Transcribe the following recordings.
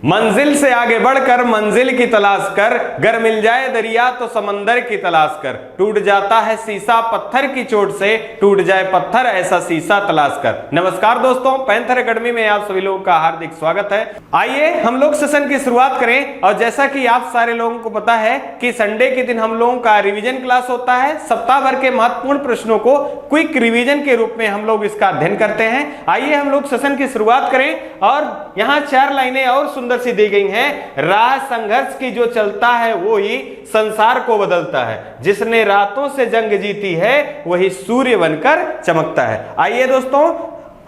मंजिल से आगे बढ़कर मंजिल की तलाश कर, गर मिल जाए दरिया तो समंदर की तलाश कर। टूट जाता है शीशा पत्थर की चोट से, टूट जाए पत्थर ऐसा शीशा तलाश कर। नमस्कार दोस्तों, पैंथर एकेडमी में आप सभी लोगों का हार्दिक स्वागत है। आइए हम लोग सेशन की शुरुआत करें। और जैसा कि आप सारे लोगों को पता है कि संडे के दिन हम लोगों का रिवीजन क्लास होता है। सप्ताह भर के महत्वपूर्ण प्रश्नों को क्विक रिवीजन के रूप में हम लोग इसका अध्ययन करते हैं। आइए हम लोग सेशन की शुरुआत करें। और यहाँ 4 लाइनें और सुंदर सी दी गई हैं। राह संघर्ष की जो चलता है वो ही संसार को बदलता है, जिसने रातों से जंग जीती है वही सूर्य बनकर चमकता है। आइए दोस्तों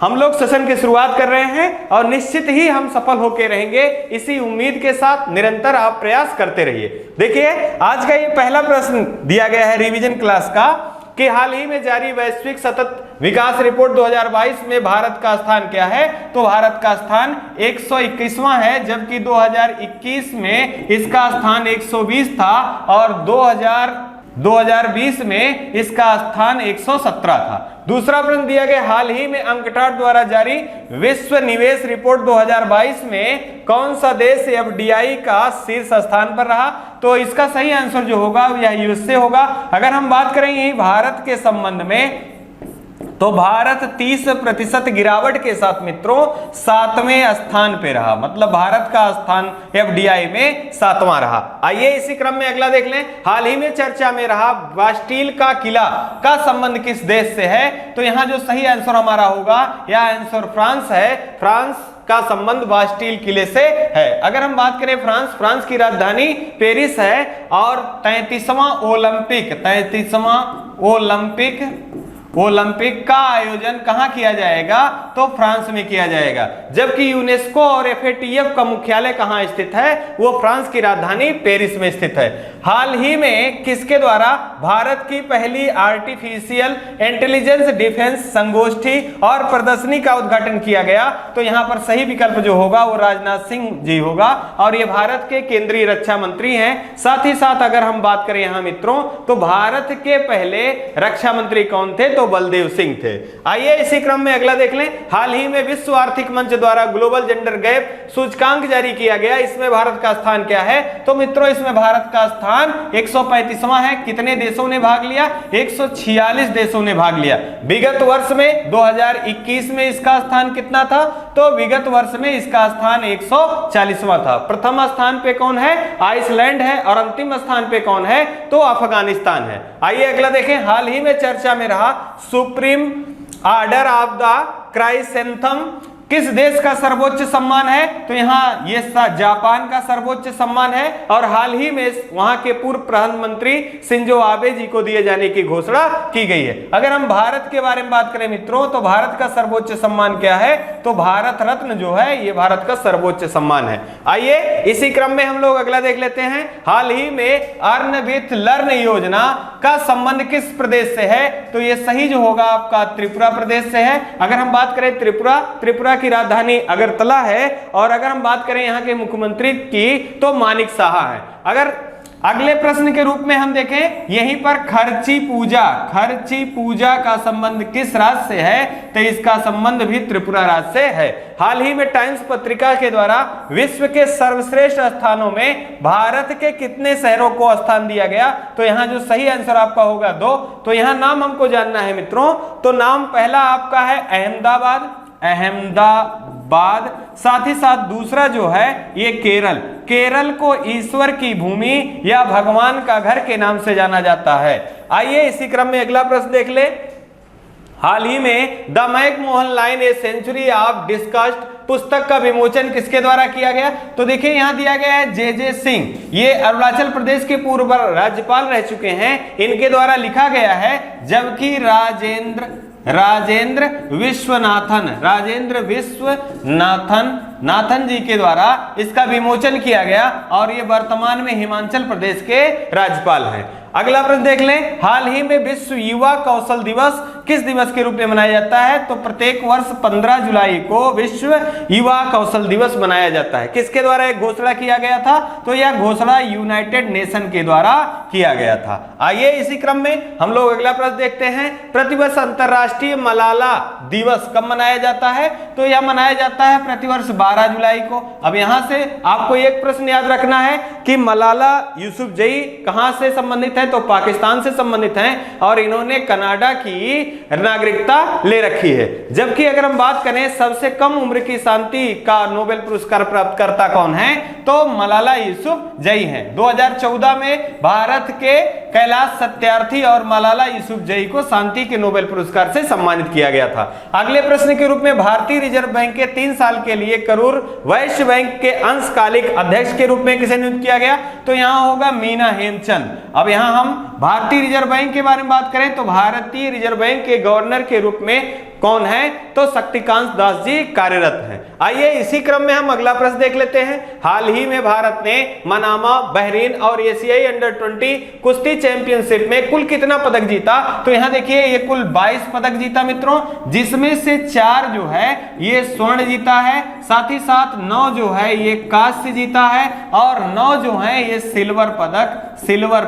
हम लोग सेशन की शुरुआत कर रहे हैं और निश्चित ही हम सफल होकर रहेंगे। इसी उम्मीद के साथ निरंतर आप प्रयास करते रहिए। देखिए आज का ये पहला प्रश्न दिया गया है रिवीजन क्लास का कि हाल ही में जारी वैश्विक सतत विकास रिपोर्ट 2022 में भारत का स्थान क्या है। तो भारत का स्थान 121वां है, जबकि 2021 में इसका स्थान 120 था और 2020 में इसका स्थान 117 था। दूसरा प्रश्न दिया गया हाल ही में अंकटाड द्वारा जारी विश्व निवेश रिपोर्ट 2022 में कौन सा देश एफडीआई का शीर्ष स्थान पर रहा। तो इसका सही आंसर जो होगा यह यूएसए होगा। अगर हम बात करें यही भारत के संबंध में तो भारत 30% गिरावट के साथ मित्रों 7वें स्थान पे रहा, मतलब भारत का स्थान एफडीआई में 7वां रहा। आइए इसी क्रम में अगला देख लें। हाल ही में चर्चा में रहा बास्टील का किला का संबंध किस देश से है। तो यहाँ जो सही आंसर हमारा होगा यह आंसर फ्रांस है। फ्रांस का संबंध बास्टील किले से है। अगर हम बात करें फ्रांस की राजधानी पेरिस है और 33वां ओलंपिक का आयोजन कहां किया जाएगा। तो फ्रांस में किया जाएगा। जबकि यूनेस्को और एफएटीएफ का मुख्यालय कहां स्थित है, वो फ्रांस की राजधानी पेरिस में स्थित है। हाल ही में किसके द्वारा भारत की पहली आर्टिफिशियल इंटेलिजेंस डिफेंस संगोष्ठी और प्रदर्शनी का उद्घाटन किया गया। तो यहां पर सही विकल्प जो होगा वो राजनाथ सिंह जी होगा और ये भारत के केंद्रीय रक्षा मंत्री हैं। साथ ही साथ अगर हम बात करें यहां मित्रों तो भारत के पहले रक्षा मंत्री कौन थे, तो बलदेव सिंह थे। आइए इसी क्रम में अगला देख लें। हाल ही में विश्व आर्थिक मंच द्वारा ग्लोबल जेंडर गैप सूचकांक जारी किया गया। इसमें भारत का स्थान क्या है। तो मित्रों इसमें भारत का स्थान 135वां है। कितने देशों ने भाग लिया, 146 देशों ने भाग लिया। विगत वर्ष में 2021 में इसका स्थान कितना था। तो विगत वर्ष में इसका स्थान 140वां था। प्रथम स्थान पे कौन है, आइसलैंड है और अंतिम स्थान पे कौन है, तो अफगानिस्तान है। आइए अगला देखें। हाल ही में चर्चा में रहा सुप्रीम ऑर्डर ऑफ द क्राइसेंथम किस देश का सर्वोच्च सम्मान है। तो यहाँ ये जापान का सर्वोच्च सम्मान है और हाल ही में वहां के पूर्व प्रधानमंत्री शिंजो आबे जी को दिए जाने की घोषणा की गई है। अगर हम भारत के बारे में बात करें मित्रों तो भारत का सर्वोच्च सम्मान क्या है। तो भारत रत्न जो है ये भारत का सर्वोच्च सम्मान है। आइए इसी क्रम में हम लोग अगला देख लेते हैं। हाल ही में अर्न विथ लर्न योजना का संबंध किस प्रदेश से है। तो ये सही जो होगा आपका त्रिपुरा प्रदेश से है। अगर हम बात करें त्रिपुरा की राजधानी अगरतला है और अगर हम बात करें यहाँ के मुख्यमंत्री की तो मानिक साहा है। अगर अगले प्रश्न के रूप में हम देखें यहीं पर खर्ची पूजा का संबंध किस राज्य से है। तो इसका संबंध भी त्रिपुरा राज्य से है। हाल ही में टाइम्स पत्रिका के द्वारा विश्व के सर्वश्रेष्ठ स्थानों में भारत के कितने शहरों को स्थान दिया गया। तो यहाँ जो सही आंसर आपका होगा 2। तो यहाँ नाम हमको जानना है मित्रों। तो नाम पहला आपका है अहमदाबाद। साथ ही साथ दूसरा जो है ये केरल को ईश्वर की भूमि या भगवान का घर के नाम से जाना जाता है। आइए इसी क्रम में अगला प्रश्न देख ले। हाल ही में the McMahon line a century of discussed पुस्तक का विमोचन किसके द्वारा किया गया। तो देखिए यहाँ दिया गया है जे सिंह। ये अरुणाचल प्रदेश के पूर्व राज्यपाल रह चुके हैं, इनके द्वारा लिखा गया है। जबकि राजेंद्र विश्वनाथन जी के द्वारा इसका विमोचन किया गया और ये वर्तमान में हिमाचल प्रदेश के राज्यपाल हैं। अगला प्रश्न देख लें। हाल ही में विश्व युवा कौशल दिवस किस दिवस के रूप में मनाया जाता है? तो प्रत्येक वर्ष 15 जुलाई को विश्व युवा कौशल दिवस मनाया जाता है। किसके द्वारा एक घोषणा किया गया था? तो यह घोषणा यूनाइटेड नेशन के द्वारा किया गया था। आइए इसी क्रम में हम लोग अगला प्रश्न देखते हैं। प्रतिवर्ष अंतरराष्ट्रीय मलाला दिवस कब मनाया जाता है? तो यह मनाया जाता है प्रतिवर्ष 12 जुलाई को। अब यहां से आपको एक प्रश्न याद रखना है कि मलाला यूसुफजई कहां से संबंधित है? तो पाकिस्तान से संबंधित हैं और इन्होंने कनाडा की नागरिकता ले रखी है। जबकि अगर हम बात करें सबसे कम उम्र की शांति का नोबेल पुरस्कार प्राप्तकर्ता कौन है? तो मलाला यूसुफजई हैं। 2014 में भारत के कैलाश सत्यार्थी और मलाला यूसुफजई को शांति के नोबेल पुरस्कार से सम्मानित किया गया था। अगले प्रश्न के रूप में भारतीय रिजर्व बैंक के 3 साल के लिए करूर वैश्य बैंक के अंशकालिक अध्यक्ष के रूप में किसे नियुक्त किया गया? तो यहां होगा मीना हेमचंद। अब यहां हम भारतीय रिजर्व बैंक के बारे में बात करें तो भारतीय रिजर्व बैंक के गवर्नर के रूप में कौन है? तो शक्तिकांत दास जी कार्यरत हैं। आइए इसी क्रम में हम अगला प्रश्न देख लेते हैं। हाल ही में भारत ने मनामा, बहरीन और एशियाई अंडर 20 कुश्ती चैंपियनशिप में कुल कितना पदक जीता? तो यहां देखिए ये कुल 22 पदक जीता मित्रों, जिसमें से 4 जो है ये स्वर्ण जीता है, साथ ही साथ 9 जो है ये कांस्य जीता है और 9 जो है ये सिल्वर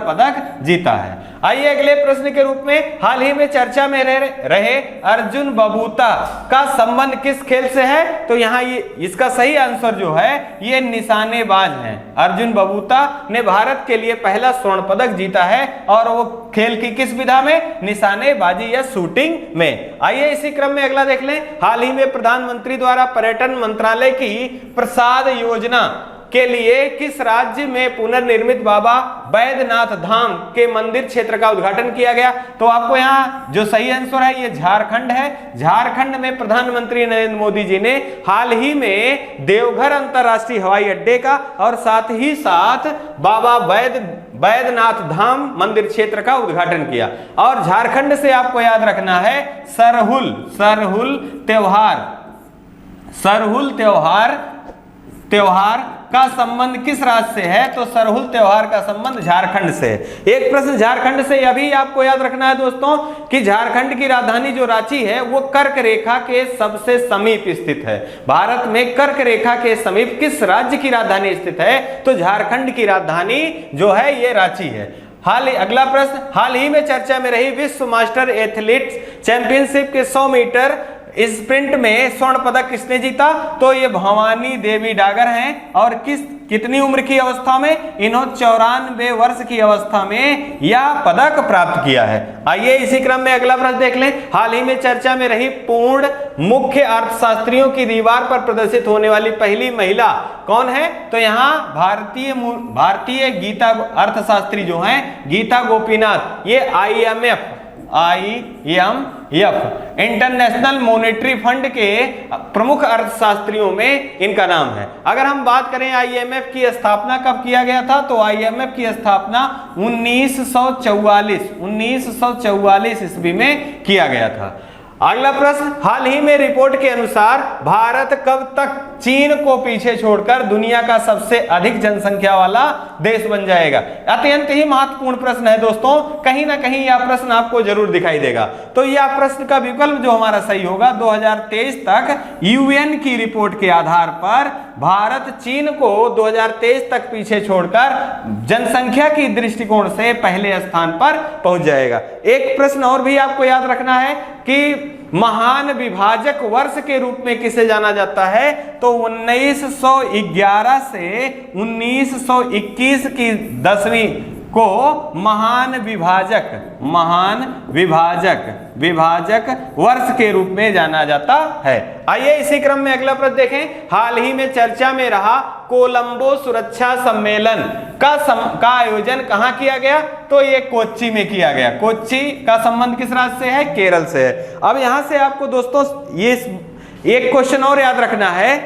पदक जीता है। आइए अगले प्रश्न के रूप में हाल ही में चर्चा में रहे अर्जुन बबूता का संबंध किस खेल से है? तो यहाँ ये इसका सही आंसर जो है ये निशानेबाज हैं। अर्जुन बबूता ने भारत के लिए पहला स्वर्ण पदक जीता है और वो खेल की किस विधा में? निशानेबाजी या शूटिंग में। आइए इसी क्रम में अगला देख लें। हाल ही में प्रधानमंत्री द्वारा पर्यटन मंत्रालय की प्रसाद योजना के लिए किस राज्य में पुनर्निर्मित बाबा बैद्यनाथ धाम के मंदिर क्षेत्र का उद्घाटन किया गया? तो आपको यहाँ जो सही आंसर है ये झारखंड है। झारखंड में प्रधानमंत्री नरेंद्र मोदी जी ने हाल ही में देवघर अंतरराष्ट्रीय हवाई अड्डे का और साथ ही साथ बाबा बैद्यनाथ धाम मंदिर क्षेत्र का उद्घाटन किया। और झारखंड से आपको याद रखना है सरहुल त्योहार का संबंध किस राज्य से है? तो सरहुल त्योहार का संबंध झारखंड से। एक प्रश्न झारखंड से यह भी आपको याद रखना है दोस्तों कि झारखंड की राजधानी जो रांची है वो कर्क रेखा के सबसे समीप स्थित है। भारत में कर्क रेखा के समीप किस राज्य की राजधानी स्थित है? तो झारखंड की राजधानी जो है ये रांची है। अगला प्रश्न, हाल ही में चर्चा में रही विश्व मास्टर एथलीट्स चैंपियनशिप के 100 मीटर स्प्रिंट में स्वर्ण पदक किसने जीता? तो ये भवानी देवी डागर हैं और कितनी उम्र की अवस्था में? इन्होंने 94 वर्ष की अवस्था में यह पदक प्राप्त किया है। आइए इसी क्रम में अगला प्रश्न देख लें। हाल ही में चर्चा में रही पूर्ण मुख्य अर्थशास्त्रियों की दीवार पर प्रदर्शित होने वाली पहली महिला कौन है? तो यहाँ भारतीय गीता अर्थशास्त्री जो हैं गीता गोपीनाथ, ये IMF इंटरनेशनल मॉनेटरी फंड के प्रमुख अर्थशास्त्रियों में इनका नाम है। अगर हम बात करें IMF की स्थापना कब किया गया था? तो IMF की स्थापना 1944 ईस्वी में किया गया था। अगला प्रश्न, हाल ही में रिपोर्ट के अनुसार भारत कब तक चीन को पीछे छोड़कर दुनिया का सबसे अधिक जनसंख्या वाला देश बन जाएगा? अत्यंत ही महत्वपूर्ण प्रश्न है दोस्तों, कहीं ना कहीं यह प्रश्न आपको जरूर दिखाई देगा। तो यह प्रश्न का विकल्प जो हमारा सही होगा 2023 तक UN की रिपोर्ट के आधार पर भारत चीन को 2023 तक पीछे छोड़कर जनसंख्या की दृष्टिकोण से पहले स्थान पर पहुंच जाएगा। एक प्रश्न और भी आपको याद रखना है कि महान विभाजक वर्ष के रूप में किसे जाना जाता है? तो 1911 से 1921 की 10वीं को महान विभाजक वर्ष के रूप में जाना जाता है। आइए इसी क्रम में अगला प्रश्न देखें। हाल ही में चर्चा में रहा कोलंबो सुरक्षा सम्मेलन का आयोजन कहां किया गया? तो ये कोच्चि में किया गया। कोच्चि का संबंध किस राज्य से है? केरल से है। अब यहां से आपको दोस्तों ये एक क्वेश्चन और याद रखना है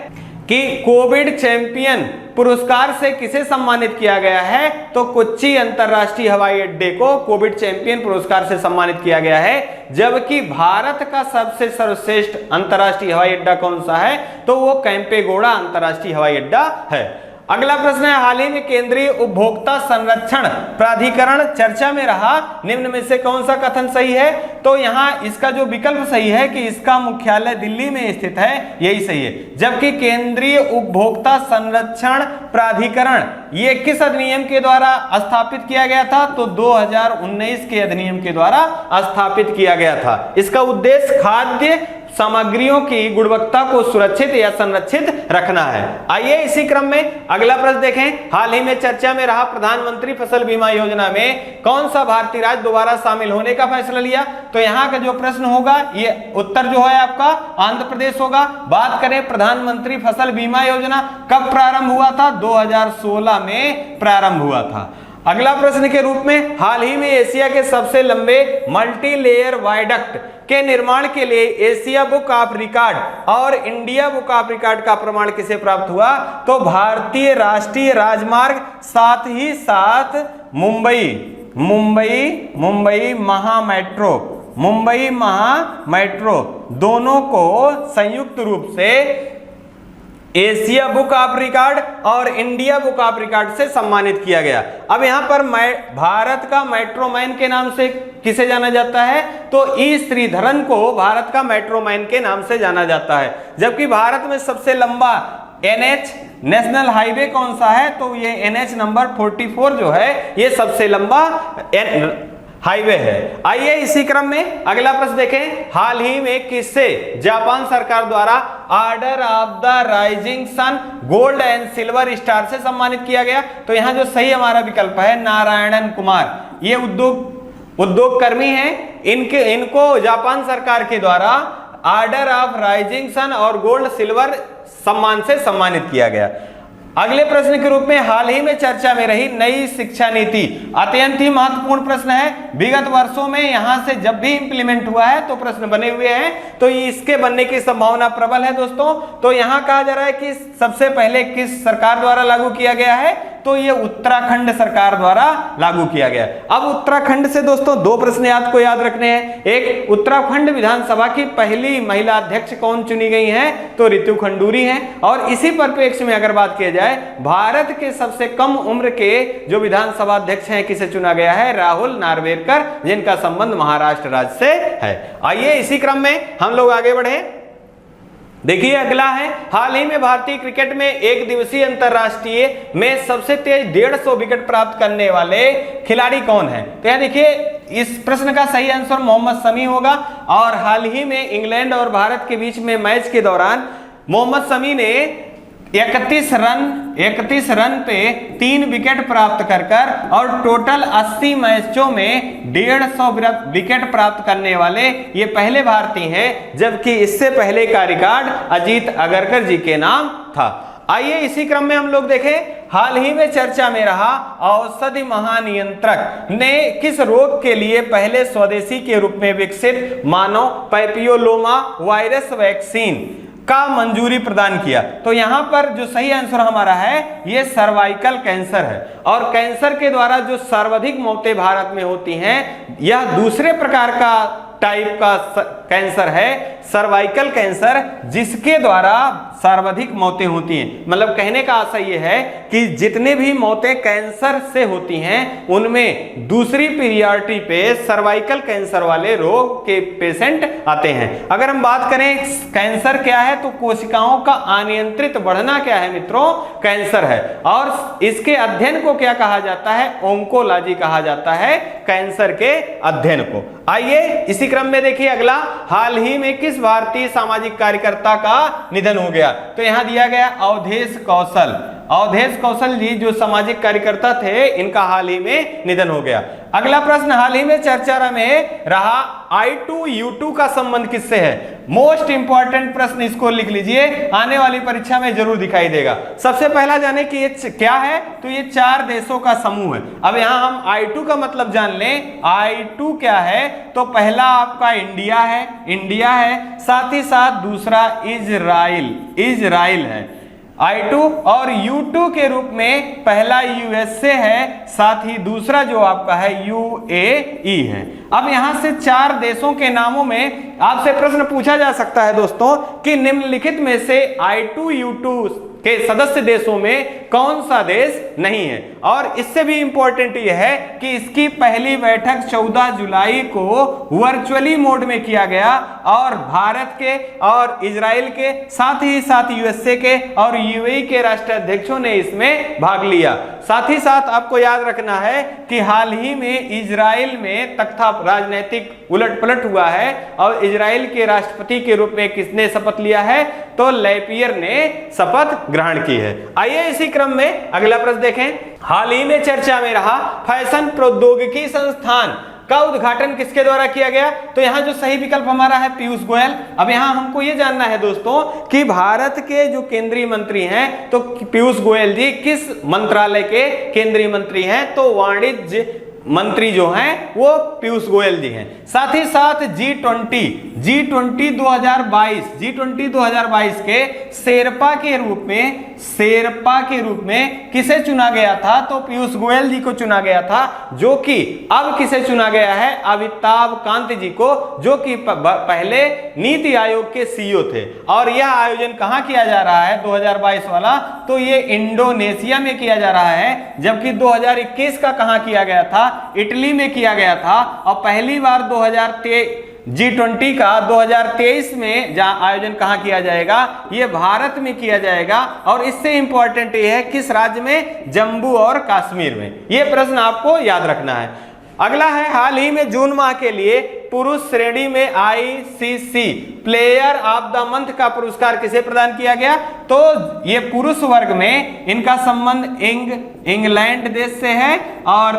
कि कोविड चैंपियन पुरस्कार से किसे सम्मानित किया गया है? तो कोच्चि अंतरराष्ट्रीय हवाई अड्डे को कोविड चैंपियन पुरस्कार से सम्मानित किया गया है। जबकि भारत का सबसे सर्वश्रेष्ठ अंतरराष्ट्रीय हवाई अड्डा कौन सा है? तो वो कैंपेगौड़ा अंतरराष्ट्रीय हवाई अड्डा है। अगला प्रश्न है, हाल ही में केंद्रीय उपभोक्ता संरक्षण प्राधिकरण चर्चा में रहा, निम्न में से कौन सा कथन सही है? तो यहाँ इसका जो विकल्प सही है कि इसका मुख्यालय दिल्ली में स्थित है, यही सही है। जबकि केंद्रीय उपभोक्ता संरक्षण प्राधिकरण ये किस अधिनियम के द्वारा स्थापित किया गया था? तो 2019 के अधिनियम के द्वारा स्थापित किया गया था। इसका उद्देश्य खाद्य सामग्रियों की गुणवत्ता को सुरक्षित या संरक्षित रखना है। आइए इसी क्रम में अगला प्रश्न देखें, हाल ही में चर्चा में रहा प्रधानमंत्री फसल बीमा योजना में कौन सा भारतीय राज्य दोबारा शामिल होने का फैसला लिया? तो यहाँ का जो प्रश्न होगा, ये उत्तर जो है आपका आंध्र प्रदेश होगा। बात करें प्रधानमंत्री फसल बीमा योजना कब प्रारंभ हुआ था? 2016 में प्रारंभ हुआ था। अगला प्रश्न के रूप में, हाल ही में एशिया के सबसे लंबे मल्टी लेयर वायडक्ट के निर्माण के लिए एशिया बुक ऑफ रिकॉर्ड और इंडिया बुक ऑफ रिकॉर्ड का प्रमाण किसे प्राप्त हुआ? तो भारतीय राष्ट्रीय राजमार्ग 7 ही 7 मुंबई महा मेट्रो दोनों को संयुक्त रूप से एशिया बुक ऑफ रिकॉर्ड और इंडिया बुक ऑफ रिकॉर्ड से सम्मानित किया गया। अब यहाँ पर भारत का मेट्रोमैन के नाम से किसे जाना जाता है? तो ई श्रीधरन को भारत का मेट्रोमैन के नाम से जाना जाता है। जबकि भारत में सबसे लंबा NH नेशनल हाईवे कौन सा है? तो ये NH नंबर 44 जो है ये सबसे लंबा हाईवे है। आइए इसी क्रम में अगला प्रश्न देखें, हाल ही में किससे जापान सरकार द्वारा order of the rising sun gold and silver star से सम्मानित किया गया? तो यहाँ जो सही हमारा विकल्प है नारायणन कुमार, ये उद्योग कर्मी हैं, इनको जापान सरकार के द्वारा ऑर्डर ऑफ राइजिंग सन और गोल्ड सिल्वर सम्मान से सम्मानित किया गया। अगले प्रश्न के रूप में, हाल ही में चर्चा में रही नई शिक्षा नीति अत्यंत ही महत्वपूर्ण प्रश्न है। विगत वर्षों में यहां से जब भी इंप्लीमेंट हुआ है तो प्रश्न बने हुए हैं, तो इसके बनने की संभावना प्रबल है दोस्तों। तो यहां कहा जा रहा है कि सबसे पहले किस सरकार द्वारा लागू किया गया है? तो ये उत्तराखंड सरकार द्वारा लागू किया गया। अब उत्तराखंड से दोस्तों 2 प्रश्न आपको याद रखने हैं। एक, उत्तराखंड विधानसभा की पहली महिला अध्यक्ष कौन चुनी गई हैं? तो रितु खंडूरी हैं। और इसी परिप्रेक्ष्य में अगर बात की जाए, भारत के सबसे कम उम्र के जो विधानसभा अध्यक्ष हैं किसे चुना गया है? राहुल नार्वेकर, जिनका संबंध महाराष्ट्र राज्य से है। आइए इसी क्रम में हम लोग आगे बढ़े। देखिए अगला है, हाल ही में भारतीय क्रिकेट में एक दिवसीय अंतरराष्ट्रीय में सबसे तेज 150 विकेट प्राप्त करने वाले खिलाड़ी कौन है? तो यहाँ देखिए इस प्रश्न का सही आंसर मोहम्मद शमी होगा। और हाल ही में इंग्लैंड और भारत के बीच में मैच के दौरान मोहम्मद शमी ने 31 रन पे 3 विकेट प्राप्त कर और टोटल 80 मैचों में 150 विकेट प्राप्त करने वाले ये पहले भारतीय हैं, जबकि इससे पहले का रिकॉर्ड अजीत अगरकर जी के नाम था। आइए इसी क्रम में हम लोग देखें, हाल ही में चर्चा में रहा औषधि महानियंत्रक ने किस रोग के लिए पहले स्वदेशी के रूप में विकसित मानव पैपियोलोमा वायरस वैक्सीन का मंजूरी प्रदान किया? तो यहां पर जो सही आंसर हमारा है ये सर्वाइकल कैंसर है। और कैंसर के द्वारा जो सर्वाधिक मौतें भारत में होती हैं, यह दूसरे प्रकार का टाइप का कैंसर है, सर्वाइकल कैंसर, जिसके द्वारा सर्वाधिक मौतें होती हैं। मतलब कहने का आशय यह है कि जितने भी मौतें कैंसर से होती हैं उनमें दूसरी प्रियोरिटी पे सर्वाइकल कैंसर वाले रोग के पेशेंट आते हैं। अगर हम बात करें कैंसर क्या है, तो कोशिकाओं का अनियंत्रित बढ़ना क्या है मित्रों? कैंसर है। और इसके अध्ययन को क्या कहा जाता है? ओंकोलॉजी कहा जाता है कैंसर के अध्ययन को। आइए इसी क्रम में देखिए अगला, हाल ही में किस भारतीय सामाजिक कार्यकर्ता का निधन हो गया? तो यहां दिया गया अवधेश कौशल जी जो सामाजिक कार्यकर्ता थे, इनका हाल ही में निधन हो गया। अगला प्रश्न, हाल ही में चर्चा में रहा I2U2 का संबंध किससे है? मोस्ट इंपॉर्टेंट प्रश्न, इसको लिख लीजिए, आने वाली परीक्षा में जरूर दिखाई देगा। सबसे पहला जाने कि ये क्या है, तो ये 4 देशों का समूह है। अब यहां हम I2 का मतलब जान लें। I2 क्या है? तो पहला आपका इंडिया है, साथ ही साथ दूसरा इजराइल है I2, और U2 के रूप में पहला USA है, साथ ही दूसरा जो आपका है UAE है। अब यहां से 4 देशों के नामों में आपसे प्रश्न पूछा जा सकता है दोस्तों कि निम्नलिखित में से I2U2 के सदस्य देशों में कौन सा देश नहीं है। और इससे भी इंपॉर्टेंट यह है कि इसकी पहली बैठक 14 जुलाई को वर्चुअली मोड में किया गया और भारत के और इजराइल के साथ ही साथ यूएसए के और यूएई के राष्ट्राध्यक्षों ने इसमें भाग लिया। साथ ही साथ आपको याद रखना है कि हाल ही में इजराइल में तख्ता राजनीतिक उलटपलट हुआ है और इजराइल के राष्ट्रपति के रूप में किसने शपथ लिया है, तो लैपियर ने शपथ ग्रहण की है। आइए इसी क्रम में अगला प्रश्न देखें। हाल ही में चर्चा में रहा फैशन प्रौद्योगिकी संस्थान का उद्घाटन किसके द्वारा किया गया, तो यहां जो सही विकल्प हमारा है पीयूष गोयल। अब यहां हमको यह जानना है दोस्तों कि भारत के जो केंद्रीय मंत्री हैं तो पीयूष गोयल जी किस मंत्रालय के केंद्रीय मंत्री हैं, तो वाणिज्य मंत्री जो हैं वो पीयूष गोयल जी हैं। साथ ही साथ G20 2022 के शेरपा के रूप में किसे चुना गया था, तो पीयूष गोयल जी को चुना गया था, जो कि अब किसे चुना गया है, अमिताभ कांत जी को, जो कि पहले नीति आयोग के सीईओ थे। और यह आयोजन कहां किया जा रहा है 2022 वाला, तो ये इंडोनेशिया में किया जा रहा है, जबकि 2021 का कहां किया गया था, इटली में किया गया था। और पहली बार G20 का 2023 में आयोजन कहां किया जाएगा, यह भारत में किया जाएगा। और इससे इंपॉर्टेंट यह है किस राज्य में, जम्मू और कश्मीर में। यह प्रश्न आपको याद रखना है। अगला है हाल ही में जून माह के लिए पुरुष श्रेणी में ICC player of the month का पुरस्कार किसे प्रदान किया गया, तो ये पुरुष वर्ग में इनका संबंध इंग्लैंड देश से है और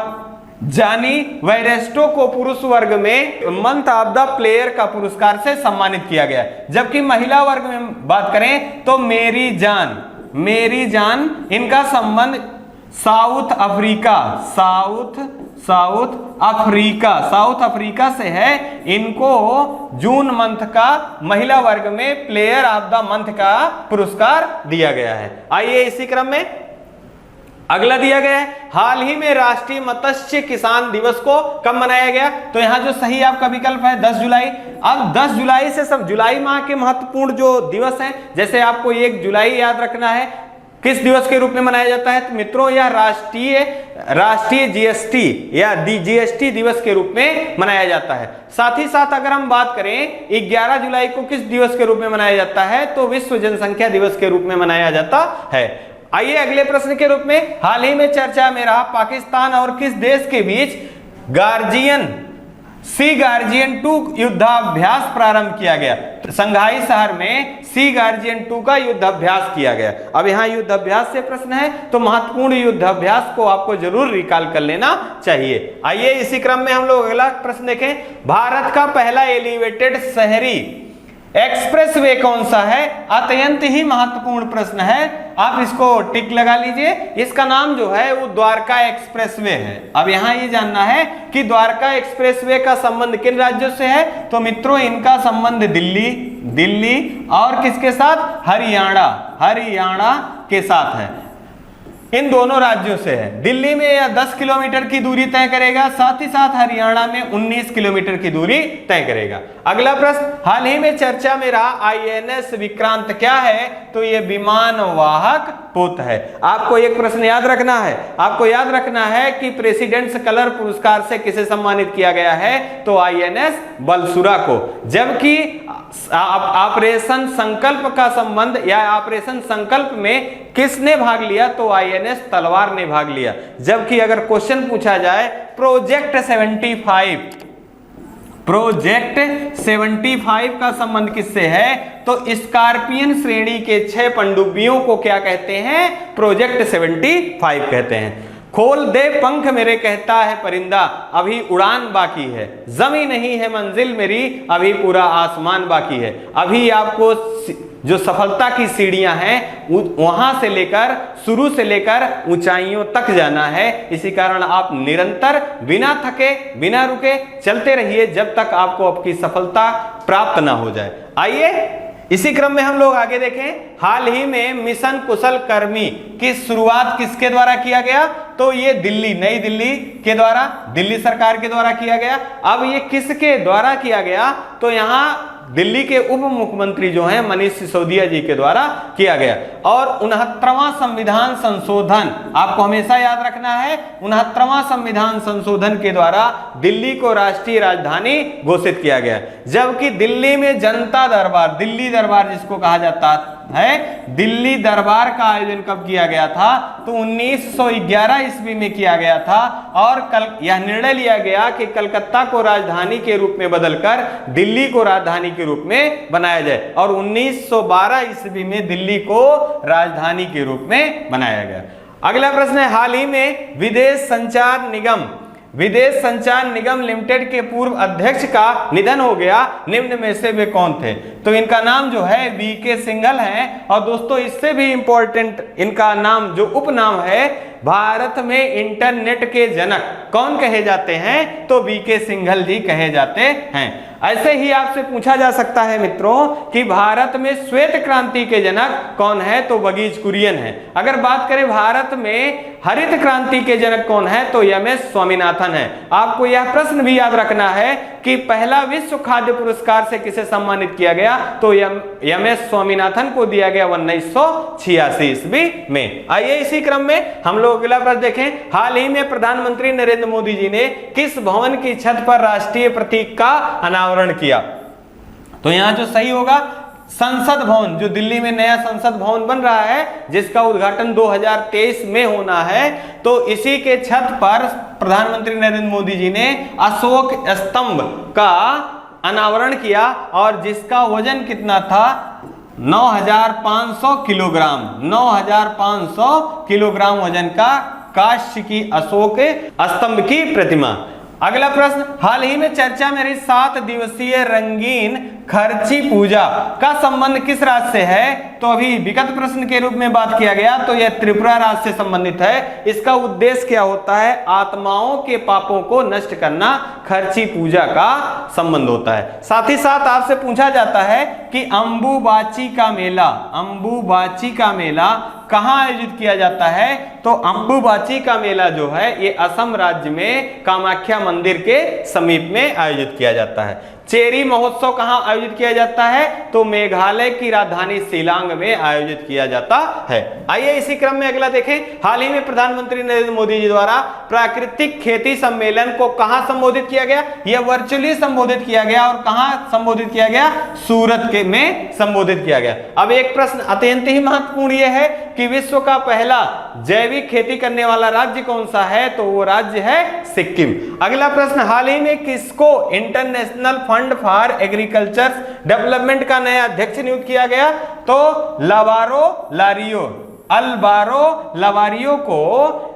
जानी वेरेस्टो को पुरुष वर्ग में मंथ ऑफ द प्लेयर का पुरस्कार से सम्मानित किया गया। जबकि महिला वर्ग में बात करें तो मेरी जान इनका संबंध साउथ अफ्रीका से है। इनको जून मंथ का महिला वर्ग में प्लेयर ऑफ द मंथ का पुरस्कार दिया गया है। आइए इसी क्रम में अगला दिया गया है, हाल ही में राष्ट्रीय मत्स्य किसान दिवस को कब मनाया गया, तो यहां जो सही आपका विकल्प है 10 जुलाई। अब 10 जुलाई से सब जुलाई माह के महत्वपूर्ण जो दिवस हैं, जैसे आपको 1 जुलाई याद रखना है, किस दिवस के रूप में मनाया जाता है, तो मित्रों यह राष्ट्रीय जीएसटी या जीएसटी दिवस के रूप में मनाया जाता है। साथ ही साथ अगर हम बात करें 11 जुलाई को किस दिवस के रूप में मनाया जाता है, तो विश्व जनसंख्या दिवस के रूप में मनाया जाता है। आइए अगले प्रश्न के रूप में, हाल ही में चर्चा में रहा पाकिस्तान और किस देश के बीच गार्जियन 2 युद्धाभ्यास प्रारंभ किया गया। संघाई शहर में गार्जियन 2 का युद्धाभ्यास किया गया। अब यहाँ युद्धाभ्यास से प्रश्न है तो महत्वपूर्ण युद्धाभ्यास को आपको जरूर रिकॉल कर लेना चाहिए। आइए इसी क्रम में हम लोग अगला प्रश्न देखें, भारत का पहला एलिवेटेड शहरी एक्सप्रेसवे कौन सा है, अत्यंत ही महत्वपूर्ण प्रश्न है, आप इसको टिक लगा लीजिए। इसका नाम जो है वो द्वारका एक्सप्रेसवे है। अब यहां ये जानना है कि द्वारका एक्सप्रेसवे का संबंध किन राज्यों से है, तो मित्रों इनका संबंध दिल्ली और किसके साथ, हरियाणा के साथ है। इन दोनों राज्यों से है। दिल्ली में यह 10 किलोमीटर की दूरी तय करेगा, साथ ही साथ हरियाणा में 19 किलोमीटर की दूरी तय करेगा। अगला प्रश्न, हाल ही में चर्चा में रहा INS विक्रांत क्या है, तो यह विमान वाहक पोत है। आपको एक प्रश्न याद रखना है कि प्रेसिडेंट्स कलर पुरस्कार से किसे सम्मानित किया गया है, तो INS बलसुरा को। जबकि ऑपरेशन संकल्प का संबंध या ऑपरेशन संकल्प में किसने भाग लिया, तो INS तलवार ने भाग लिया। जबकि अगर क्वेश्चन पूछा जाए प्रोजेक्ट 75 का संबंध किससे है, तो स्कॉर्पियन श्रेणी के 6 पनडुब्बियों को क्या कहते हैं, प्रोजेक्ट 75 कहते हैं। खोल दे पंख मेरे कहता है परिंदा, अभी उड़ान बाकी है, जमी नहीं है मंजिल मेरी, अभी पूरा आसमान बाकी है। अभी आपको जो सफलता की सीढ़ियां हैं वहां से लेकर शुरू से लेकर ऊंचाइयों तक जाना है। इसी कारण आप निरंतर बिना थके बिना रुके चलते रहिए जब तक आपको आपकी सफलता प्राप्त ना हो जाए। आइए इसी क्रम में हम लोग आगे देखें, हाल ही में मिशन कुशल कर्मी की शुरुआत किसके द्वारा किया गया, तो ये नई दिल्ली के द्वारा, दिल्ली सरकार के द्वारा किया गया। अब ये किसके द्वारा किया गया, तो यहाँ दिल्ली के उप मुख्यमंत्री जो हैं मनीष सिसोदिया जी के द्वारा किया गया। और 69वां संविधान संशोधन आपको हमेशा याद रखना है, 69वां संविधान संशोधन के द्वारा दिल्ली को राष्ट्रीय राजधानी घोषित किया गया। जबकि दिल्ली में जनता दरबार, दिल्ली दरबार जिसको कहा जाता है, दिल्ली दरबार का आयोजन कब किया गया था? तो 1911 ईस्वी में किया गया था। और कल यह निर्णय लिया गया कि कलकत्ता को राजधानी के रूप में बदलकर दिल्ली को राजधानी के रूप में बनाया जाए। और 1912 ईस्वी में दिल्ली को राजधानी के रूप में बनाया गया। अगला प्रश्न है, हाल ही में विदेश संचार निगम लिमिटेड के पूर्व अध्यक्ष का निधन हो गया, निम्न में से वे कौन थे? तो इनका नाम जो है वीके सिंघल है। और दोस्तों इससे भी इंपॉर्टेंट इनका नाम जो उपनाम है, भारत में इंटरनेट के जनक कौन कहे जाते हैं? तो वीके सिंघल जी कहे जाते हैं। ऐसे ही आपसे पूछा जा सकता है मित्रों कि भारत में श्वेत क्रांति के जनक कौन है? तो वर्गीज कुरियन है। अगर बात करें भारत में हरित क्रांति के जनक कौन है? तो एम.एस. स्वामीनाथन है। आपको यह प्रश्न भी याद रखना है कि पहला विश्व खाद्य पुरस्कार से किसे सम्मानित किया गया? तो एम.एस. स्वामीनाथन को दिया गया 1986 ईस्वी में। आइए इसी क्रम में हम लोग अगला प्रश्न देखें। हाल ही में प्रधानमंत्री नरेंद्र मोदी जी ने किस भवन की छत पर राष्ट्रीय प्रतीक का अनावरण किया? तो यहां जो सही होगा, संसद भवन, जो दिल्ली में नया संसद भवन बन रहा है जिसका उद्घाटन 2023 में होना है, तो इसी के छत पर प्रधानमंत्री नरेंद्र मोदी जी ने अशोक स्तंभ का अनावरण किया। और जिसका वजन कितना था? 9,500 किलोग्राम, 9,500 किलोग्राम वजन का कांस्य की अशोक स्तंभ की प्रतिमा। अगला प्रश्न, हाल ही में चर्चा में रही 7 दिवसीय रंगीन खर्ची पूजा का संबंध किस राज्य से है? तो अभी विगत प्रश्न के रूप में बात किया गया, तो यह त्रिपुरा राज्य से संबंधित है। इसका उद्देश्य क्या होता है? आत्माओं के पापों को नष्ट करना खर्ची पूजा का संबंध होता है। साथ ही साथ आपसे पूछा जाता है कि अंबुबाची का मेला कहाँ आयोजित किया जाता है? तो अंबुबाची का मेला जो है ये असम राज्य में कामाख्या मंदिर के समीप में आयोजित किया जाता है। चेरी महोत्सव कहाँ आयोजित किया जाता है? तो मेघालय की राजधानी शिलांग में आयोजित किया जाता है। आइए इसी क्रम में अगला देखें। हाल ही में प्रधानमंत्री नरेंद्र मोदी जी द्वारा प्राकृतिक खेती सम्मेलन को कहाँ संबोधित किया गया? यह वर्चुअली संबोधित किया गया। और कहाँ संबोधित किया गया? सूरत के में संबोधित किया गया। अब एक प्रश्न अत्यंत ही महत्वपूर्ण यह है कि विश्व का पहला जैविक खेती करने वाला राज्य कौन सा है? तो वो राज्य है सिक्किम। अगला प्रश्न, हाल ही में किसको international fund for agriculture development का नया अध्यक्ष नियुक्त किया गया? तो अल्वारो लावारियो को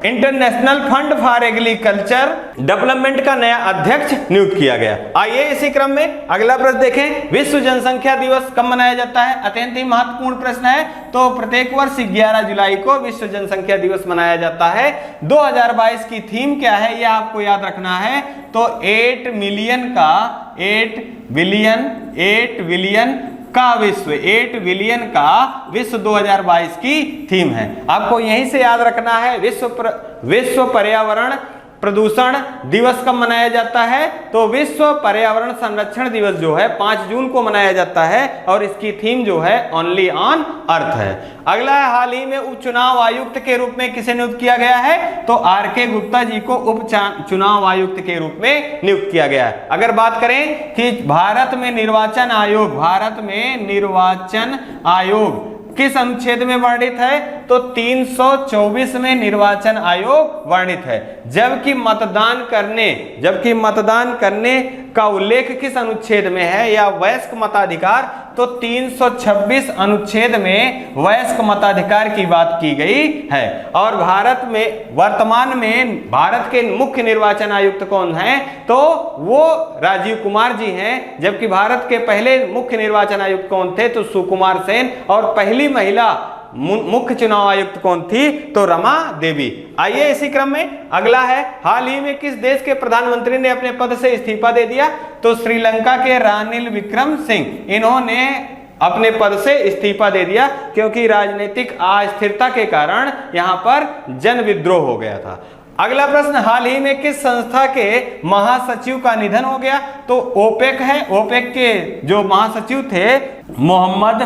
international fund for agriculture development का नया अध्यक्ष नियुक्त किया गया। आइए इसी क्रम में अगला प्रश्न देखें। विश्व जनसंख्या दिवस कब मनाया जाता है? अत्यंत ही महत्वपूर्ण प्रश्न है। तो प्रत्येक वर्ष 11 जुलाई को विश्व जनसंख्या दिवस मनाया जाता है। 2022 की थीम क्या है यह आपको याद रखना है। तो 8 बिलियन का विश्व 2022 की थीम है। आपको यहीं से याद रखना है। विश्व पर्यावरण प्रदूषण दिवस कब मनाया जाता है? तो विश्व पर्यावरण संरक्षण दिवस जो है 5 जून को मनाया जाता है। और इसकी थीम जो है ओनली ऑन अर्थ है। अगला है, हाल ही में उप चुनाव आयुक्त के रूप में किसे नियुक्त किया गया है? तो आर.के. गुप्ता जी को उप चुनाव आयुक्त के रूप में नियुक्त किया गया है। अगर बात करें कि भारत में निर्वाचन आयोग किस अनुच्छेद में वर्णित है? तो 324 में निर्वाचन आयोग वर्णित है। जबकि मतदान करने का उल्लेख किस अनुच्छेद में है? या वयस्क मताधिकार, तो 326 अनुच्छेद में वयस्क मताधिकार की बात की गई है। और भारत में वर्तमान में भारत के मुख्य निर्वाचन आयुक्त कौन हैं? तो वो राजीव कुमार जी हैं। जबकि भारत के पहले मुख्य निर्वाचन आयुक्त कौन थे? तो सुकुमार सेन। और पहली महिला मुख्य चुनाव आयुक्त कौन थी? तो रमा देवी। आइए इसी क्रम में अगला है, हाल ही में किस देश के प्रधानमंत्री ने अपने पद से इस्तीफा दे दिया? तो श्रीलंका के रानिल विक्रमसिंघे, इन्होंने अपने पद से इस्तीफा दे दिया क्योंकि राजनीतिक अस्थिरता के कारण यहां पर जन विद्रोह हो गया था। अगला प्रश्न, हाल ही में किस संस्था के महासचिव का निधन हो गया? तो ओपेक है। ओपेक के जो महासचिव थे मोहम्मद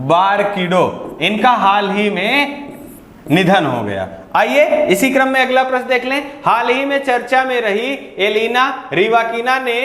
बारकिडो, इनका हाल ही में निधन हो गया। आइए इसी क्रम में अगला प्रश्न देख लें। हाल ही में चर्चा में रही एलिना रिवाकिना ने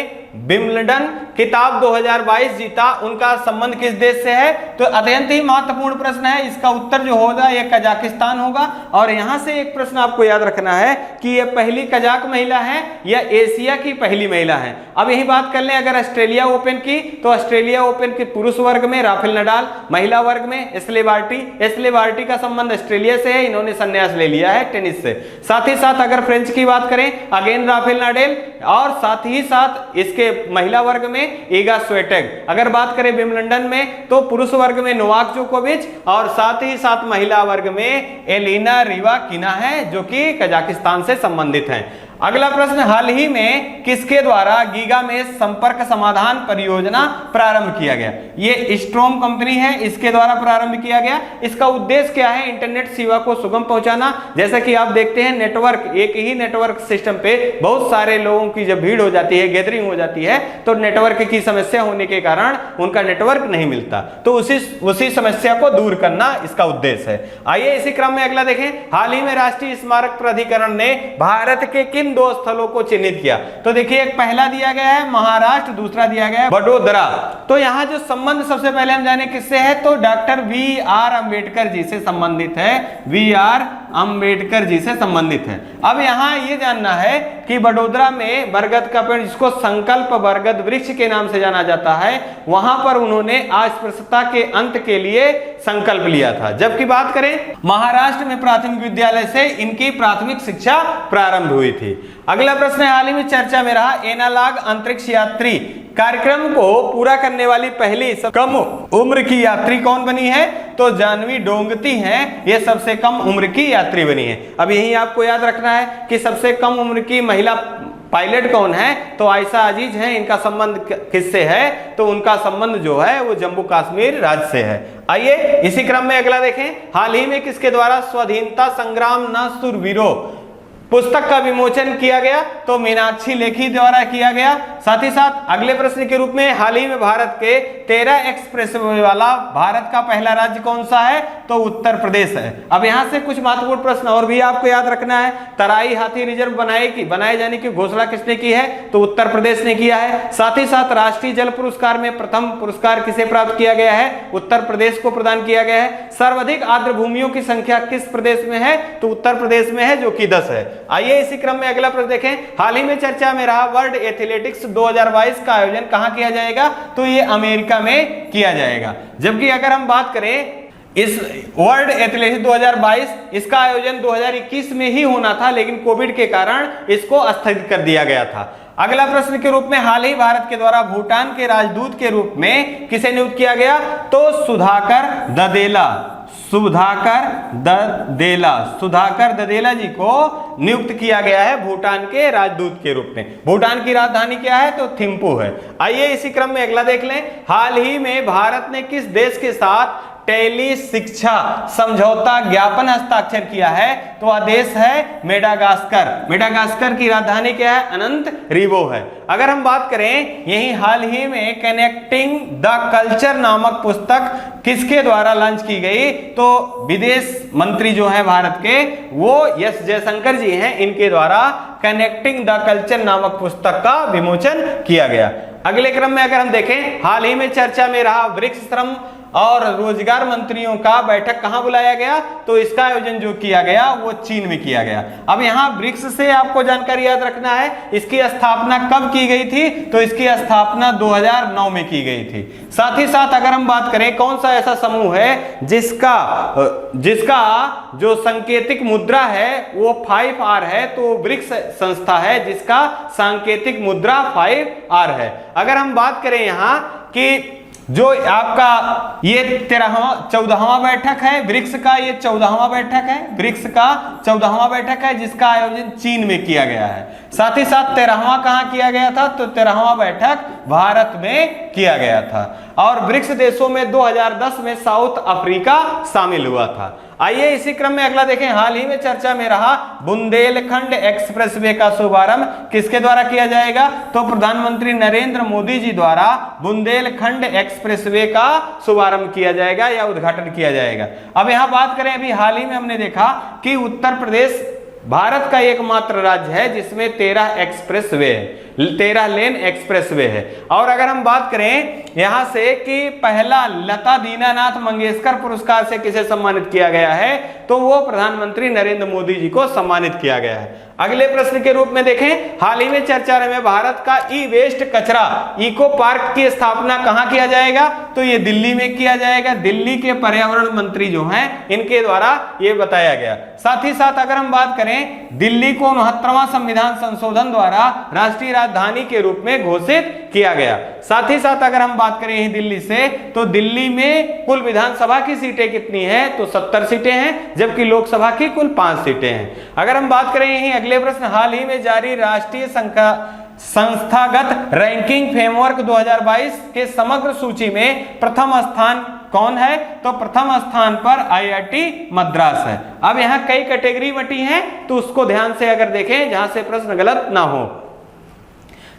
विंबलडन खिताब 2022 जीता, उनका संबंध किस देश से है? तो अत्यंत ही महत्वपूर्ण प्रश्न है। इसका उत्तर जो होगा यह कजाकिस्तान होगा। और यहां से एक प्रश्न आपको याद रखना है कि यह पहली कजाक महिला है या एशिया की पहली महिला है। अब यही बात कर लें अगर ऑस्ट्रेलिया ओपन की, तो ऑस्ट्रेलिया ओपन के पुरुष वर्ग में राफेल नडाल, महिला वर्ग में एशले बार्टी का संबंध ऑस्ट्रेलिया से है, इन्होंने संन्यास ले लिया है टेनिस से। साथ ही साथ अगर फ्रेंच की बात करें, अगेन राफेल नडाल, और साथ ही साथ इसके महिला वर्ग में ईगा स्विएटेक। अगर बात करें विंबलडन में तो पुरुष वर्ग में नोवाक जोकोविच, और साथ ही साथ महिला वर्ग में एलिना रिवाकिना है जो कि कजाकिस्तान से संबंधित हैं। अगला प्रश्न, हाल ही में किसके द्वारा गीगामेश संपर्क समाधान परियोजना प्रारंभ किया गया? ये स्ट्रोम कंपनी है, इसके द्वारा प्रारंभ किया गया। इसका उद्देश्य क्या है? इंटरनेट सेवा को सुगम पहुंचाना। जैसा कि आप देखते हैं नेटवर्क, एक ही नेटवर्क सिस्टम पे बहुत सारे लोगों की जब भीड़ हो जाती है, गैदरिंग हो जाती है, तो नेटवर्क की समस्या होने के कारण उनका नेटवर्क नहीं मिलता, तो उसी समस्या को दूर करना इसका उद्देश्य है। आइए इसी क्रम में अगला देखें। हाल ही में राष्ट्रीय स्मारक प्राधिकरण ने भारत के किन दो स्थलों को चिन्हित किया? तो देखिए, एक पहला दिया गया है महाराष्ट्र, दूसरा दिया गया है वडोदरा। तो यहां जो संबंध सबसे पहले हम जाने किससे है, तो डॉक्टर वी.आर. अंबेडकर जी से संबंधित है। वी.आर. अंबेडकर जी से संबंधित है। अब यहां यह जानना है कि वडोदरा में बरगद का पेड़, जिसको संकल्प बरगद वृक्ष के नाम से जाना जाता है, वहां पर उन्होंने अस्पृश्यता के अंत के लिए संकल्प लिया था। जबकि बात करें महाराष्ट्र में प्राथमिक विद्यालय से इनकी प्राथमिक शिक्षा प्रारंभ हुई थी। अगला प्रश्न है, हाल ही में चर्चा में रहा एनालॉग अंतरिक्ष यात्री कार्यक्रम को पूरा करने वाली पहली कम उम्र की यात्री कौन बनी है? तो जानवी डोंगती हैं, ये सबसे कम उम्र की यात्री बनी है। अब यही आपको याद रखना है कि सबसे कम उम्र की महिला पायलट कौन है? तो आयशा अजीज हैं। इनका संबंध किससे है? तो उनका संबंध जो है वो जम्मू कश्मीर राज्य से है। आइए इसी क्रम में अगला देखें। हाल ही में किसके द्वारा स्वाधीनता संग्राम न शूरवीरों पुस्तक का विमोचन किया गया? तो मीनाक्षी लेखी द्वारा किया गया। साथ ही साथ अगले प्रश्न के रूप में, हाल ही में भारत के 13 एक्सप्रेसवे वाला भारत का पहला राज्य कौन सा है? तो उत्तर प्रदेश है। अब यहां से कुछ महत्वपूर्ण प्रश्न और भी आपको याद रखना है। तराई हाथी रिजर्व बनाए जाने की घोषणा किसने की है? तो उत्तर प्रदेश ने किया है। साथ ही साथ राष्ट्रीय जल पुरस्कार में प्रथम पुरस्कार किसे प्राप्त किया गया है? उत्तर प्रदेश को प्रदान किया गया है। सर्वाधिक आर्द्र भूमियों की संख्या किस प्रदेश में है? तो उत्तर प्रदेश में है, जो कि 10 है। आइए इसी क्रम में अगला प्रश्न देखें। हाल ही में चर्चा में रहा वर्ल्ड एथलेटिक्स 2022 का आयोजन कहां किया जाएगा? तो ये अमेरिका में किया जाएगा। जबकि अगर हम बात करें इस वर्ल्ड एथलेटिक्स 2022, इसका आयोजन 2021 में ही होना था, लेकिन कोविड के कारण इसको स्थगित कर दिया गया था। अगला प्रश्न के रूप में, हाल ही भारत के द्वारा भूटान के राजदूत के रूप में किसे नियुक्त किया गया? तो सुधाकर ददेला जी को नियुक्त किया गया है भूटान के राजदूत के रूप में। भूटान की राजधानी क्या है? तो थिम्पू है। आइए इसी क्रम में अगला देख लें। हाल ही में भारत ने किस देश के साथ टेली शिक्षा समझौता ज्ञापन हस्ताक्षर किया है? तो वह देश है मेडागास्कर। मेडागास्कर की राजधानी क्या है? अनंतरिवो है। अगर हम बात करें यही हाल ही में कनेक्टिंग द कल्चर नामक पुस्तक किसके द्वारा लॉन्च की गई? तो विदेश मंत्री जो है भारत के, वो एस जयशंकर जी हैं, इनके द्वारा कनेक्टिंग द कल्चर नामक पुस्तक का विमोचन किया गया। अगले क्रम में अगर हम देखें, हाल ही में चर्चा में रहा वृक्ष श्रम और रोजगार मंत्रियों का बैठक कहां बुलाया गया? तो इसका आयोजन जो किया गया वो चीन में किया गया। अब यहां ब्रिक्स से आपको जानकारी याद रखना है, इसकी स्थापना कब की गई थी? तो इसकी स्थापना 2009 में की गई थी। साथ ही साथ अगर हम बात करें कौन सा ऐसा समूह है जिसका जो सांकेतिक मुद्रा है वो 5R है, तो ब्रिक्स संस्था है जिसका सांकेतिक मुद्रा 5R है। अगर हम बात करें यहां कि जो आपका ये 14वां बैठक है ब्रिक्स का, ये 14वां बैठक है, ब्रिक्स का 14वां बैठक है जिसका आयोजन चीन में किया गया है। साथ ही साथ 13वां कहां किया गया था? तो 13वां बैठक भारत में किया गया था। और ब्रिक्स देशों में 2010 में साउथ अफ्रीका शामिल हुआ था। आइए इसी क्रम में अगला देखें। हाल ही में चर्चा में रहा बुंदेलखंड एक्सप्रेसवे का शुभारंभ किसके द्वारा किया जाएगा? तो प्रधानमंत्री नरेंद्र मोदी जी द्वारा बुंदेलखंड एक्सप्रेसवे का शुभारंभ किया जाएगा या उद्घाटन किया जाएगा। अब यहां बात करें, अभी हाल ही में हमने देखा कि उत्तर प्रदेश भारत का एकमात्र राज्य है जिसमें 13 एक्सप्रेसवे है, 13 लेन एक्सप्रेसवे है। और अगर हम बात करें यहां से कि पहला लता दीनानाथ मंगेशकर पुरस्कार से किसे सम्मानित किया गया है, तो वो प्रधानमंत्री नरेंद्र मोदी जी को सम्मानित किया गया है। अगले प्रश्न के रूप में देखें, हाल ही में चर्चा में भारत का ई वेस्ट कचरा इको पार्क की स्थापना कहां किया जाएगा? तो ये दिल्ली में किया जाएगा। दिल्ली के पर्यावरण मंत्री जो हैं इनके द्वारा ये बताया गया। साथ ही साथ अगर हम बात करें, दिल्ली को 69वां संविधान संशोधन द्वारा राष्ट्रीय राजधानी के रूप में घोषित किया गया। साथ ही साथ अगर हम बात करें यहीं दिल्ली से, तो दिल्ली में कुल विधानसभा की सीटें कितनी हैं? तो 70 सीटें हैं, जबकि लोकसभा की कुल 5 सीटें हैं। अगर हम बात करें यहीं अगले प्रश्न, हाल ही में जारी राष्ट्रीय संस्थागत रैंकिंग फ्रेमवर्क 2022 के समग्र सूची में प्रथम स्थान कौन है? तो प्रथम स्थान पर IIT मद्रास है। अब यहां कई कैटेगरी बटी हैं, तो उसको ध्यान से अगर देखें जहां से प्रश्न गलत ना हो।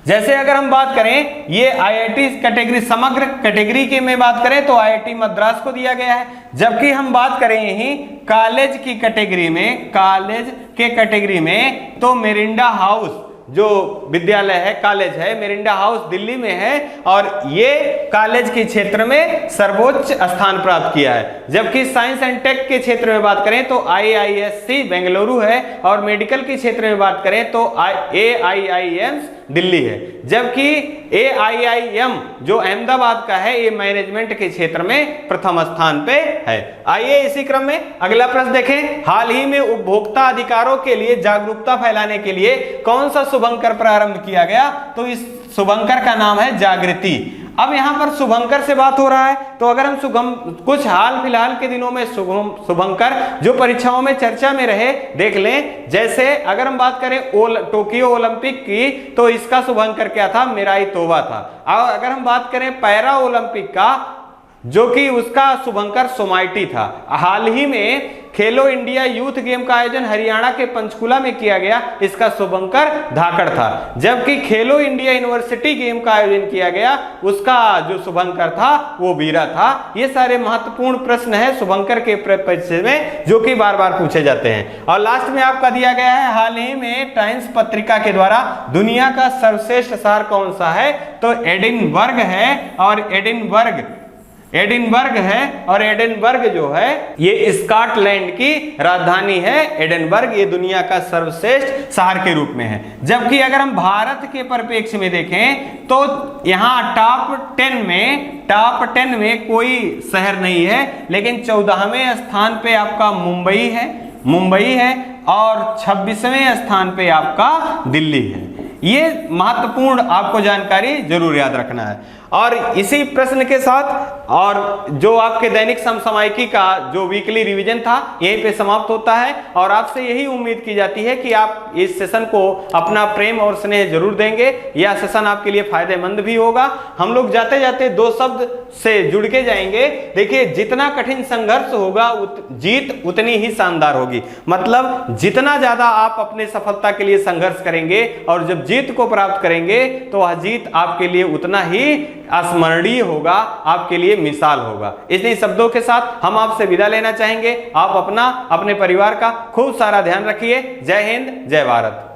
जैसे अगर हम बात करें ये IIT कैटेगरी, समग्र कैटेगरी की में बात करें तो IIT मद्रास को दिया गया है। जबकि हम बात करें यहीं कॉलेज की कैटेगरी में, कॉलेज के कैटेगरी में, तो मेरिंडा हाउस जो विद्यालय है, कॉलेज है, मेरिंडा हाउस दिल्ली में है और ये कॉलेज के क्षेत्र में सर्वोच्च स्थान प्राप्त किया है। जबकि साइंस एंड टेक के क्षेत्र में बात करें तो IISc बेंगलुरु है और मेडिकल के क्षेत्र में बात करें तो AIIMS दिल्ली है। जबकि AIIM जो अहमदाबाद का है, ये मैनेजमेंट के क्षेत्र में प्रथम स्थान पे है। आइए इसी क्रम में अगला प्रश्न देखें। हाल ही में उपभोक्ता अधिकारों के लिए जागरूकता फैलाने के लिए कौन सा शुभंकर प्रारंभ किया गया? तो इस शुभंकर का नाम है जागृति। अब यहां पर शुभंकर से बात हो रहा है, तो अगर हम कुछ हाल फिलहाल के दिनों में शुभंकर जो परीक्षाओं में चर्चा में रहे देख लें। जैसे अगर हम बात करें टोक्यो ओलंपिक की, तो इसका शुभंकर क्या था? मिराई तोबा था। और अगर हम बात करें पैरा ओलंपिक का, जो कि उसका शुभंकर सोमाइटी था। हाल ही में खेलो इंडिया यूथ गेम का आयोजन हरियाणा के पंचकुला में किया गया, इसका शुभंकर धाकड़ था। जबकि खेलो इंडिया यूनिवर्सिटी गेम का आयोजन किया गया, उसका जो शुभंकर था वो बीरा था। ये सारे महत्वपूर्ण प्रश्न है शुभंकर के परिचय में जो कि बार बार पूछे जाते हैं। और लास्ट में आपका दिया गया है, हाल ही में टाइम्स पत्रिका के द्वारा दुनिया का सर्वश्रेष्ठ शहर कौन सा है? तो एडिनबर्ग है। और एडिनबर्ग है और एडिनबर्ग जो है ये स्कॉटलैंड की राजधानी है। एडिनबर्ग ये दुनिया का सर्वश्रेष्ठ शहर के रूप में है। जबकि अगर हम भारत के परिप्रेक्ष्य में देखें तो यहाँ टॉप 10 में कोई शहर नहीं है, लेकिन 14वें स्थान पे आपका मुंबई है और 26वें स्थान पे आपका दिल्ली है। ये महत्वपूर्ण आपको जानकारी जरूर याद रखना है। और इसी प्रश्न के साथ और जो आपके दैनिक समसामयिकी का जो वीकली रिवीजन था यहीं पे समाप्त होता है। और आपसे यही उम्मीद की जाती है कि आप इस सेशन को अपना प्रेम और स्नेह जरूर देंगे। यह सेशन आपके लिए फायदेमंद भी होगा। हम लोग जाते जाते 2 शब्द से जुड़ के जाएंगे। देखिए, जितना कठिन संघर्ष होगा जीत उतनी ही शानदार होगी। मतलब जितना ज्यादा आप अपने सफलता के लिए संघर्ष करेंगे और जब जीत को प्राप्त करेंगे तो वह जीत आपके लिए उतना ही अस्मरणीय होगा, आपके लिए मिसाल होगा। इन्हीं शब्दों के साथ हम आपसे विदा लेना चाहेंगे। आप अपना, अपने परिवार का खूब सारा ध्यान रखिए। जय हिंद, जय भारत।